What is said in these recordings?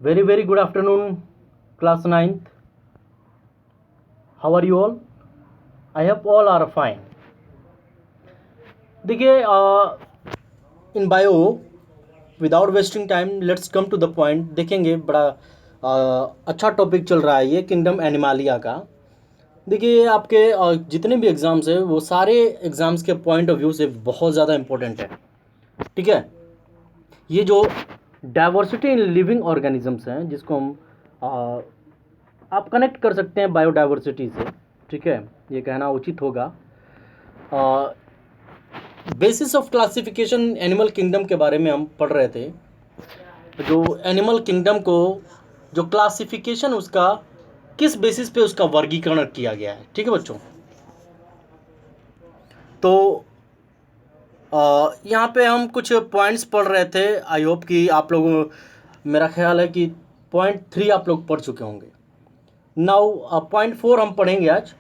Very good afternoon, class ninth. How are you all? I hope all are fine. देखिए इन bio without wasting time let's come to the point देखेंगे। बड़ा अच्छा topic चल रहा है ये किंगडम एनिमालिया का। देखिए आपके जितने भी एग्ज़ाम्स है वो सारे एग्ज़ाम्स के पॉइंट ऑफ व्यू से बहुत ज़्यादा इम्पोर्टेंट है। ठीक है, ये जो डाइवर्सिटी इन लिविंग ऑर्गेनिजम्स हैं जिसको हम आप कनेक्ट कर सकते हैं बायोडाइवर्सिटी से। ठीक है, ये कहना उचित होगा। Basis of classification animal kingdom के बारे में हम पढ़ रहे थे। जो एनिमल किंगडम को जो क्लासिफिकेशन उसका किस बेसिस पे उसका वर्गीकरण किया गया है। ठीक है बच्चों, तो यहाँ पे हम कुछ पॉइंट्स पढ़ रहे थे। आई होप कि आप लोग, मेरा ख्याल है कि पॉइंट 3 आप लोग पढ़ चुके होंगे। नाउ पॉइंट 4 हम पढ़ेंगे आज,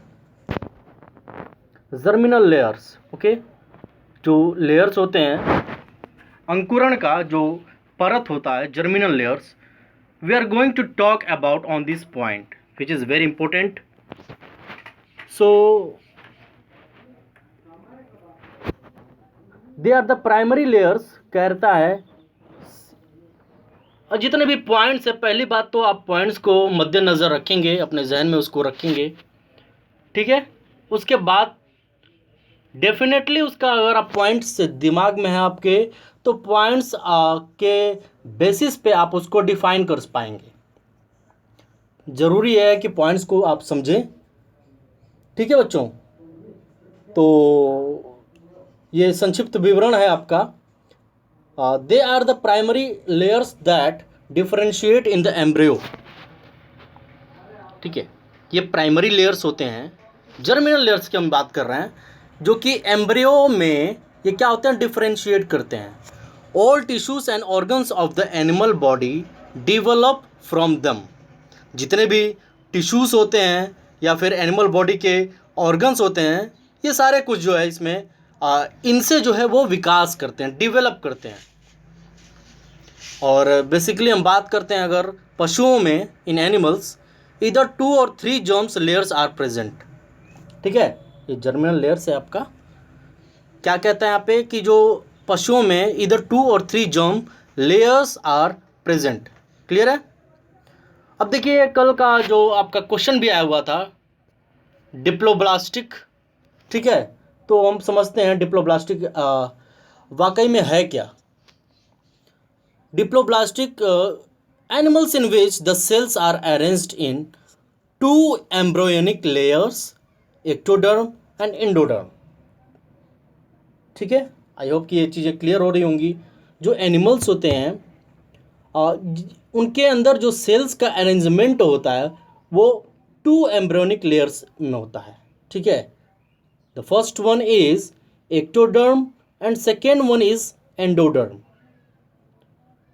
जर्मिनल लेयर्स। ओके, जो लेयर्स होते हैं अंकुरण का जो परत होता है, germinal layers, we are going to talk about on this point which is very important. So they are the primary layers, कहता है। और जितने भी पॉइंट्स है, पहली बात तो आप पॉइंट्स को मद्देनज़र रखेंगे, अपने जहन में उसको रखेंगे। ठीक है, उसके बाद डेफिनेटली उसका अगर आप पॉइंट्स दिमाग में है आपके, तो पॉइंट्स के बेसिस पे आप उसको डिफाइन कर पाएंगे। ज़रूरी है कि पॉइंट्स को आप समझें। ठीक है बच्चों, तो ये संक्षिप्त विवरण है आपका। They are the primary layers that differentiate in the embryo. ठीक है, ये प्राइमरी लेयर्स होते हैं, जर्मिनल लेयर्स की हम बात कर रहे हैं, जो कि एम्ब्रियो में ये क्या होते हैं, डिफरेंशिएट करते हैं। All tissues and organs of the animal body develop from दम। जितने भी टिश्यूज़ होते हैं या फिर एनिमल बॉडी के ऑर्गन्स होते हैं, ये सारे कुछ जो है इसमें इनसे जो है वो विकास करते हैं, डिवेलप करते हैं। और बेसिकली हम बात करते हैं अगर पशुओं में, इन एनिमल्स इधर 2 और 3 जर्म्स लेयर्स आर प्रेजेंट। ठीक है, ये जर्मिनल लेयर्स है आपका। क्या कहता है यहाँ पे कि जो पशुओं में इधर 2 और 3 germ layers are present. Clear है। अब देखिए कल का जो आपका क्वेश्चन भी आया हुआ था, डिप्लोब्लास्टिक। ठीक है, तो हम समझते हैं डिप्लोब्लास्टिक वाकई में है क्या। Diploblastic animals in which the cells are arranged in 2 embryonic layers, ectoderm and endoderm. ठीक है, आई होप कि ये चीज़ें क्लियर हो रही होंगी। जो एनिमल्स होते हैं उनके अंदर जो सेल्स का अरेंजमेंट होता है वो 2 एम्ब्रियोनिक लेयर्स में होता है। ठीक है, the first one is ectoderm and second one is endoderm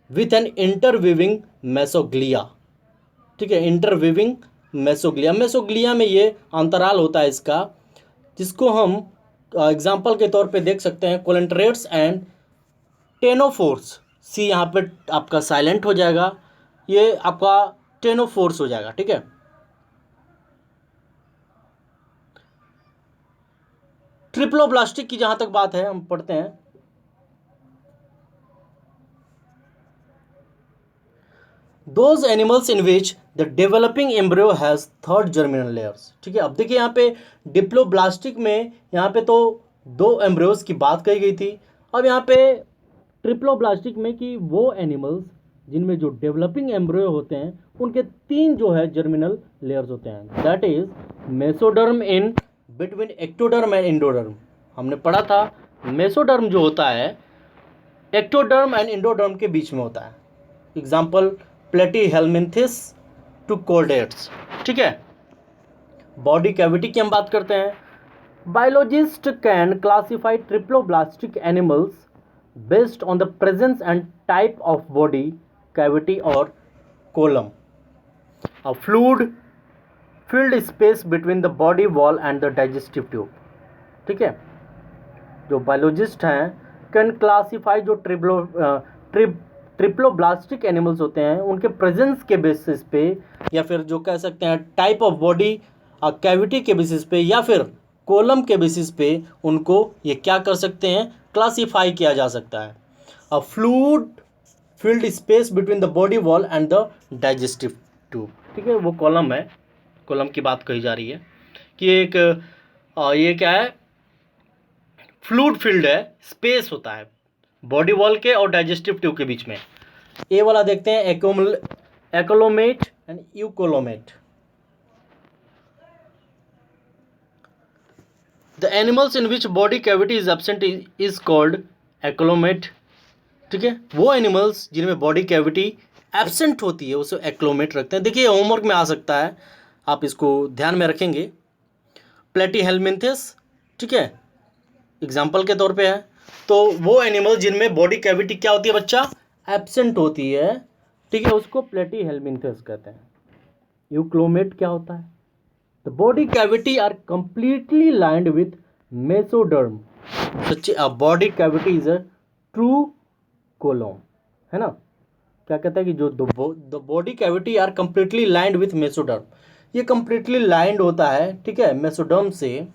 with an interweaving mesoglea. ठीक है, इंटरवीविंग मेसोग्लिया। मेसोग्लिया में ये अंतराल होता है इसका, जिसको हम एग्जाम्पल के तौर पे देख सकते हैं, कोलेंटरेट्स एंड टेनोफोर्स। सी यहाँ पे आपका साइलेंट हो जाएगा, ये आपका टेनोफोर्स हो जाएगा। ठीक है, ट्रिप्लोब्लास्टिक की जहाँ तक बात है, हम पढ़ते हैं। Those animals in which the developing embryo has third germinal layers। ठीक है, अब देखिए यहाँ पे डिप्लोब्लास्टिक में यहाँ पे तो 2 एम्ब्रियोज की बात कही गई थी। अब यहाँ पे ट्रिप्लोब्लास्टिक में कि वो एनिमल्स जिनमें जो डेवलपिंग एम्ब्रियो होते हैं उनके 3 जो है जर्मिनल लेयर्स होते हैं। That is mesoderm in between ectoderm and endoderm. हमने पढ़ा था मेसोडर्म जो होता है एक्टोडर्म एंड एंडोडर्म के बीच में होता है। Example platyhelminthes to chordates. ठीक है, बॉडी कैविटी की हम बात करते हैं। Biologist can classify triploblastic animals based on the presence and type of body cavity और coelom, a fluid filled space between the body wall and the digestive tube. ठीक है, जो बायोलॉजिस्ट हैं कैन क्लासिफाई जो ट्रिप्लोब्लास्टिक एनिमल्स होते हैं उनके presence के बेसिस पे, या फिर जो कह सकते हैं टाइप ऑफ बॉडी कैविटी के बेसिस पे, या फिर कॉलम के बेसिस पे उनको ये क्या कर सकते हैं, क्लासीफाई किया जा सकता है। अ fluid filled space between the body wall and the digestive tube, ठीक है, वो कॉलम है, कॉलम की बात कही जा रही है कि एक ये क्या है, फ्लूइड फील्ड है, स्पेस होता है बॉडी वॉल के और डाइजेस्टिव ट्यूब के बीच में। ए वाला देखते हैं, acoelomate and eucoelomate. The animals in which body cavity is absent is called acoelomate, ठीक है, वो एनिमल्स जिनमें बॉडी कैविटी एब्सेंट होती है उसे एक्लोमेट रखते हैं। देखिए होमवर्क में आ सकता है, आप इसको ध्यान में रखेंगे। प्लेटीहेल्मिन्थेस, ठीक है, एग्जाम्पल के तौर पे है, तो वो एनिमल जिनमें बॉडी कैविटी क्या होती है बच्चा, एब्सेंट होती है, ठीक है, उसको प्लेटीहेल्मिन्थेस कहते हैं। यूक्लोमेट क्या होता है, the body cavity are completely lined with mesoderm, such body cavity is a true coelom, है ना। क्या कहता है कि जो the body cavity are completely lined with mesoderm, ये कंप्लीटली लाइंड होता है, ठीक है, मेसोडर्म से।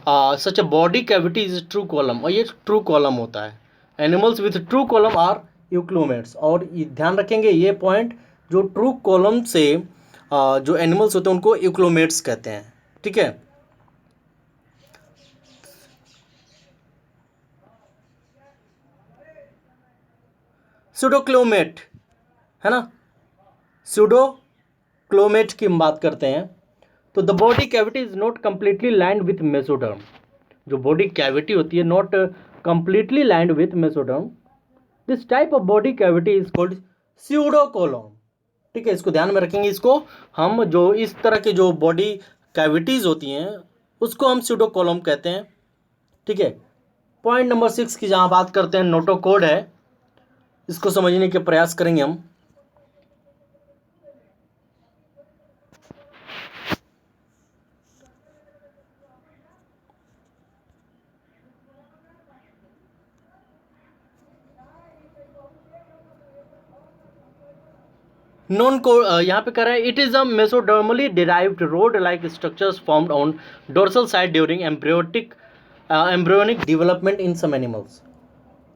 Such a body cavity is true coelom, और ये ट्रू कॉलम होता है। Animals with true coelom are eucoelomates, और ये ध्यान रखेंगे ये पॉइंट, जो ट्रू कॉलम से जो एनिमल्स होते हैं उनको यूक्लोमेट्स कहते हैं, ठीक है। स्यूडोक्लोमेट, है ना, स्यूडोक्लोमेट की हम बात करते हैं, तो the body cavity is not completely lined with mesoderm, जो बॉडी कैविटी होती है not completely lined with mesoderm, this type of body cavity is called pseudocoelom, ठीक है, इसको ध्यान में रखेंगे। इसको हम जो इस तरह के जो बॉडी कैविटीज़ होती हैं उसको हम स्यूडोकोलोम कहते हैं, ठीक है। पॉइंट नंबर 6 की जहाँ बात करते हैं, नोटोकोड है, इसको समझने के प्रयास करेंगे हम। नॉन को यहाँ पे कह रहा है, it is a mesodermally derived rod like structures formed on dorsal side during embryonic development in some animals.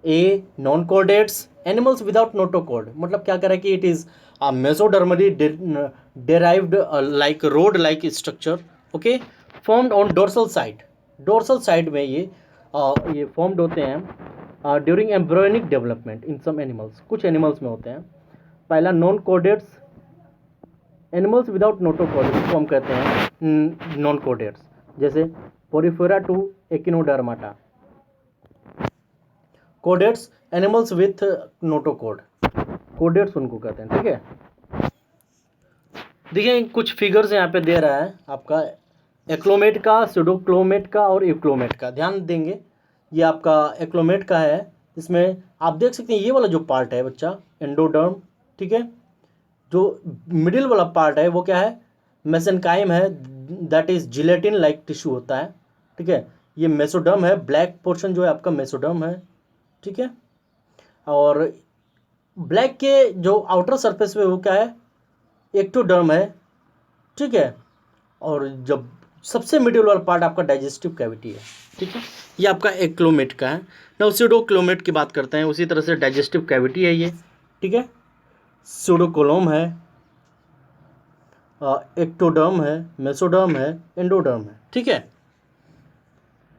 A non chordates animals without notochord, मतलब क्या कह रहा है कि it is mesodermally derived like rod like structure, okay, formed on dorsal side, dorsal side में ये formed होते हैं during embryonic development in some animals, कुछ एनिमल्स में होते हैं। पहला non chordates, animals without notochord, इसको हम कहते हैं नॉन कोडेट्स, जैसे Porifera to Echinodermata. Chordates animals with notochord, chordates उनको कहते हैं, ठीक है। देखिए कुछ फिगर्स यहाँ पे दे रहा है आपका एक्लोमेट का, स्यूडोक्लोमेट का और यूक्लोमेट का, ध्यान देंगे। ये आपका एक्लोमेट का है, इसमें आप देख सकते हैं ये वाला जो पार्ट है बच्चा, एंडोडर्म, ठीक है, जो मिडिल वाला पार्ट है वो क्या है, मेसेनकाइम है, that is gelatin like tissue होता है, ठीक है। ये मेसोडर्म है, ब्लैक पोर्शन जो है आपका मेसोडर्म है, ठीक है। और ब्लैक के जो आउटर सरफेस पे वो क्या है, एक्टोडर्म है, ठीक है। और जब सबसे मिडिल वाला पार्ट आपका डाइजेस्टिव कैविटी है, ठीक है, ये आपका एक्लोमेट का है ना। स्यूडोक्लोमेट की बात करते हैं, उसी तरह से डाइजेस्टिव कैविटी है ये, ठीक है। स्यूडोकोलोम है, एक्टोडर्म है, मेसोडर्म है, एंडोडर्म है, ठीक है।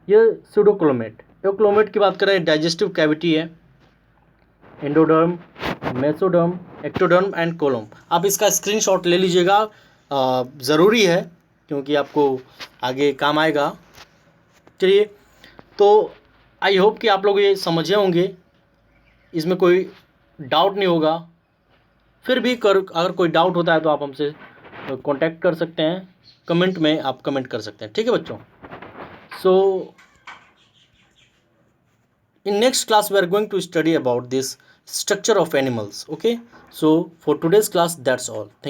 ये स्यूडोक्लोमेट। एक्लोमेट की बात करें, डाइजेस्टिव कैविटी है, endoderm, mesoderm, ectoderm and coelom. आप इसका स्क्रीनशॉट ले लीजिएगा, ज़रूरी है क्योंकि आपको आगे काम आएगा। चलिए, तो आई होप कि आप लोग ये समझे होंगे, इसमें कोई डाउट नहीं होगा। फिर भी अगर कोई डाउट होता है तो आप हमसे कांटेक्ट कर सकते हैं, कमेंट में आप कमेंट कर सकते हैं, ठीक है बच्चों। सो in next class we are going to study about this structure of animals, okay. So for today's class that's all. Thank you.